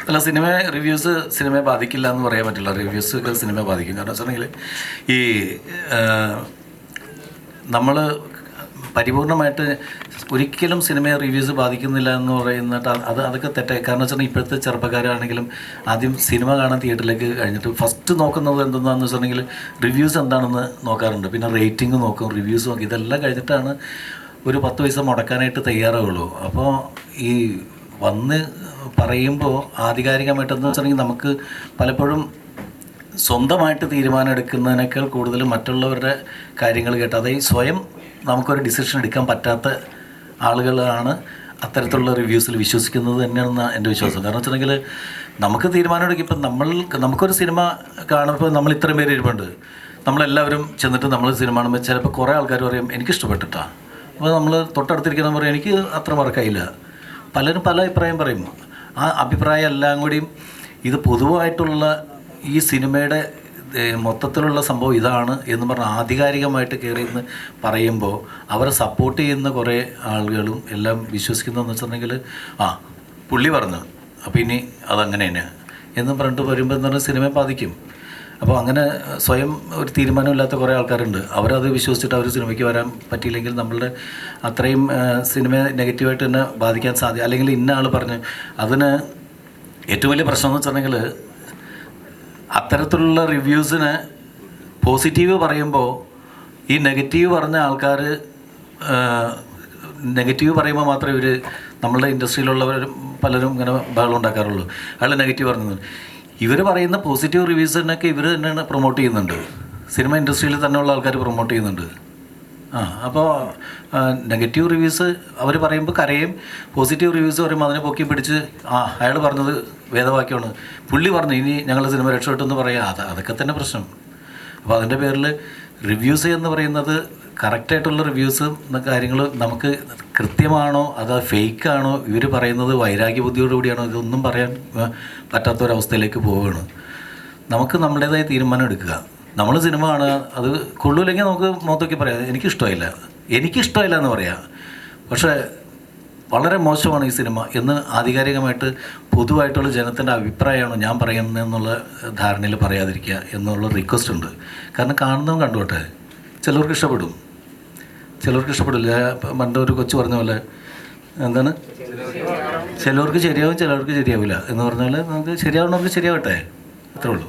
അല്ല, റിവ്യൂസ് സിനിമയെ ബാധിക്കില്ല എന്ന് പറയാൻ പറ്റില്ല. റിവ്യൂസൊക്കെ സിനിമയെ ബാധിക്കും. കാരണം വെച്ചിട്ടുണ്ടെങ്കിൽ ഈ നമ്മൾ പരിപൂർണമായിട്ട് ഒരിക്കലും സിനിമയെ റിവ്യൂസ് ബാധിക്കുന്നില്ല എന്ന് പറയുന്നിട്ട് അതൊക്കെ തെറ്റായി. കാരണം വെച്ചിട്ടുണ്ടെങ്കിൽ ഇപ്പോഴത്തെ ചെറുപ്പക്കാരാണെങ്കിലും ആദ്യം സിനിമ കാണാൻ തിയേറ്ററിലേക്ക് കഴിഞ്ഞിട്ട് ഫസ്റ്റ് നോക്കുന്നത് എന്തെന്നാന്ന് വെച്ചിട്ടുണ്ടെങ്കിൽ റിവ്യൂസ് എന്താണെന്ന് നോക്കാറുണ്ട്. പിന്നെ റേറ്റിംഗ് നോക്കും, റിവ്യൂസ് നോക്കും. ഇതെല്ലാം കഴിഞ്ഞിട്ടാണ് ഒരു 10 പൈസ മുടക്കാനായിട്ട് തയ്യാറാവുള്ളൂ. അപ്പോൾ ഈ വന്ന് പറയുമ്പോൾ ആധികാരികമായിട്ടെന്ന് വെച്ചിട്ടുണ്ടെങ്കിൽ നമുക്ക് പലപ്പോഴും സ്വന്തമായിട്ട് തീരുമാനം എടുക്കുന്നതിനേക്കാൾ കൂടുതൽ മറ്റുള്ളവരുടെ കാര്യങ്ങൾ കേട്ട്, അതായത് സ്വയം നമുക്കൊരു ഡിസിഷൻ എടുക്കാൻ പറ്റാത്ത ആളുകളാണ് അത്തരത്തിലുള്ള റിവ്യൂസിൽ വിശ്വസിക്കുന്നത് തന്നെയാണെന്ന് എൻ്റെ വിശ്വാസം. കാരണം വെച്ചിട്ടുണ്ടെങ്കിൽ നമുക്ക് തീരുമാനം എടുക്കും. ഇപ്പം നമുക്കൊരു സിനിമ കാണുമ്പോൾ നമ്മൾ ഇത്രയും പേര് ഇരിപ്പുണ്ട്, നമ്മളെല്ലാവരും ചെന്നിട്ട് നമ്മൾ സിനിമ കാണുമ്പോൾ ചിലപ്പോൾ കുറേ ആൾക്കാർ പറയും എനിക്കിഷ്ടപ്പെട്ടിട്ടാ. അപ്പോൾ നമ്മൾ തൊട്ടടുത്തിരിക്കുന്ന പറയും എനിക്ക് അത്ര മറക്കായില്ല. പലരും പല അഭിപ്രായം പറയും. ആ അഭിപ്രായം എല്ലാം കൂടിയും ഇത് പൊതുവായിട്ടുള്ള ഈ സിനിമയുടെ മൊത്തത്തിലുള്ള സംഭവം ഇതാണ് എന്ന് പറഞ്ഞ് ആധികാരികമായിട്ട് കയറിയെന്ന് പറയുമ്പോൾ അവരെ സപ്പോർട്ട് ചെയ്യുന്ന കുറേ ആളുകളും എല്ലാം വിശ്വസിക്കുന്നതെന്ന് വെച്ചിട്ടുണ്ടെങ്കിൽ പുള്ളി പറഞ്ഞു അപ്പോൾ ഇനി അതങ്ങനെ തന്നെയാണ് എന്ന് പറഞ്ഞിട്ട് വരുമ്പോൾ എന്ന് പറഞ്ഞാൽ സിനിമയെ ബാധിക്കും. അപ്പോൾ അങ്ങനെ സ്വയം ഒരു തീരുമാനമില്ലാത്ത കുറേ ആൾക്കാരുണ്ട്. അവരത് വിശ്വസിച്ചിട്ട് അവർ സിനിമയ്ക്ക് വരാൻ പറ്റിയില്ലെങ്കിൽ നമ്മളുടെ അത്രയും സിനിമയെ നെഗറ്റീവായിട്ട് തന്നെ ബാധിക്കാൻ സാധ്യത. അല്ലെങ്കിൽ ഇന്ന ആൾ പറഞ്ഞ് അതിന് ഏറ്റവും വലിയ പ്രശ്നം എന്ന് വെച്ചിട്ടുണ്ടെങ്കിൽ അത്തരത്തിലുള്ള റിവ്യൂസിന് പോസിറ്റീവ് പറയുമ്പോൾ ഈ നെഗറ്റീവ് പറഞ്ഞ ആൾക്കാർ നെഗറ്റീവ് പറയുമ്പോൾ മാത്രമേ ഇവർ നമ്മളുടെ ഇൻഡസ്ട്രിയിലുള്ളവരും പലരും ഇങ്ങനെ ബഹളം ഉണ്ടാക്കാറുള്ളൂ. അയാൾ നെഗറ്റീവ് പറഞ്ഞത് ഇവർ പറയുന്ന പോസിറ്റീവ് റിവ്യൂസിനൊക്കെ ഇവർ തന്നെയാണ് പ്രൊമോട്ട് ചെയ്യുന്നുണ്ട്. സിനിമ ഇൻഡസ്ട്രിയിൽ തന്നെയുള്ള ആൾക്കാർ പ്രൊമോട്ട് ചെയ്യുന്നുണ്ട്. അപ്പോൾ നെഗറ്റീവ് റിവ്യൂസ് അവർ പറയുമ്പോൾ കരയും, പോസിറ്റീവ് റിവ്യൂസ് പറയുമ്പോൾ അതിനെ പൊക്കി പിടിച്ച് അയാൾ പറഞ്ഞത് വേദവാക്യമാണ്, പുള്ളി പറഞ്ഞു ഇനി ഞങ്ങളുടെ സിനിമ രക്ഷപ്പെട്ടെന്ന് പറയാം. അതൊക്കെ തന്നെ പ്രശ്നം. അപ്പോൾ അതിൻ്റെ പേരിൽ റിവ്യൂസ് എന്ന് പറയുന്നത് കറക്റ്റായിട്ടുള്ള റിവ്യൂസ് കാര്യങ്ങൾ നമുക്ക് കൃത്യമാണോ അതോ ഫേക്കാണോ, ഇവർ പറയുന്നത് വൈരാഗ്യ ബുദ്ധിയോടുകൂടിയാണോ, ഇതൊന്നും പറയാൻ പറ്റാത്തൊരവസ്ഥയിലേക്ക് പോവുകയാണ്. നമുക്ക് നമ്മുടേതായ തീരുമാനം എടുക്കുക. നമ്മൾ സിനിമ കാണുക, അത് കൊള്ളൂല്ലെങ്കിൽ നമുക്ക് മുഖത്തൊക്കെ പറയാം എനിക്കിഷ്ടമില്ല എന്ന് പറയാം. പക്ഷേ വളരെ മോശമാണ് ഈ സിനിമ എന്ന് ആധികാരികമായിട്ട് പൊതുവായിട്ടുള്ള ജനത്തിൻ്റെ അഭിപ്രായമാണ് ഞാൻ പറയുന്നതെന്നുള്ള ധാരണയിൽ പറയാതിരിക്കുക എന്നുള്ള റിക്വസ്റ്റ് ഉണ്ട്. കാരണം കാണുന്നതും കണ്ടോട്ടെ, ചിലർക്ക് ഇഷ്ടപ്പെടും, ചിലർക്ക് ഇഷ്ടപ്പെടില്ല. പണ്ടൊരു കൊച്ചു പറഞ്ഞ പോലെ എന്താണ്, ചിലർക്ക് ശരിയാവും ചിലർക്ക് ശരിയാവില്ല എന്ന് പറഞ്ഞാൽ നമുക്ക് ശരിയാവുന്നവർക്ക് ശരിയാവട്ടെ, അത്രേ ഉള്ളൂ.